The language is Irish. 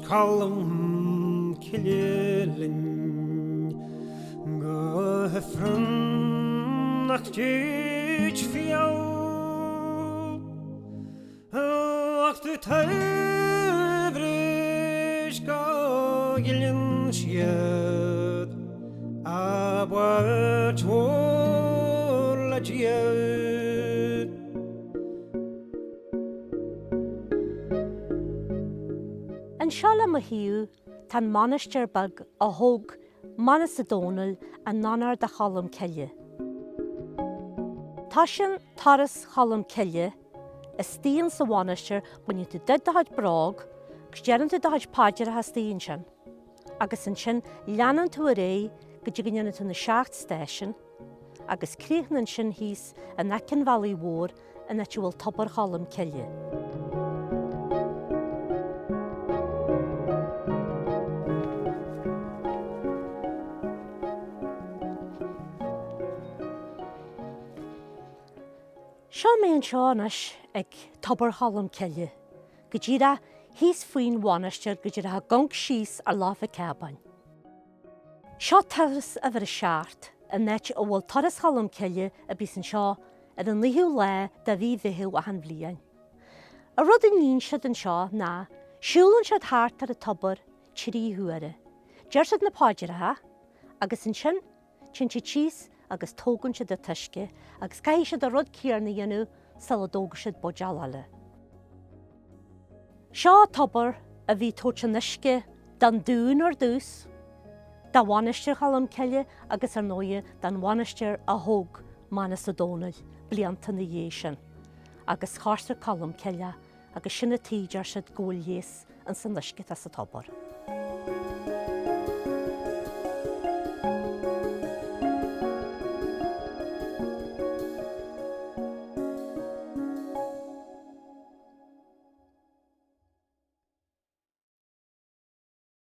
kalım kililin Gıfrın nakçiç fiyav Vakti tevriş gilin şiyat Abwa çorla ciyat An seala mo hiú tan monasteir bag a thug Manas O'Donnell an nanar de chalam ceile. Tá sin taras chalam ceile, is stíon sa monasteir buine tú dead dahaid brag, gus dearan tú dahaid páidir a stíon sin. Agus an sin leanan tú a ré go dtí gine tú na 7 station, agus críochnan sin hís a Neckin Valley War a net tú bhfuil tobar chalam ceile. Seo mé an seánas ag tobar chalam ceile, go dtíra hís faoin bhainaiste go dtíra gong síos ar láfa ceabain. Seo taras a bhar a seart a net ó bhfuil taras chalam ceile a bhís an seo ar an líhiú le de bhí bhíhiú a an bbliain. A rud a níon siad an seo ná, siúlann siad thart ar a tobar tírí thuaire. Deir siad na páidirethe, agus an sin tíos agus tógann siad a tuisce, agus caithfidh siad a rud céarna dhéanú sula dógadh siad bodealaile. Seo tobar a bhí tóirteannisce don dún ar dús, da bhainisteir chalam ceile agus ar nóia don bhainisteir a thug Manas O'Donnell blianta na dhé sin, agus cháirtear chalam ceile agus sinna tíidear siad ggóil dhéas an san lisce sa tobar.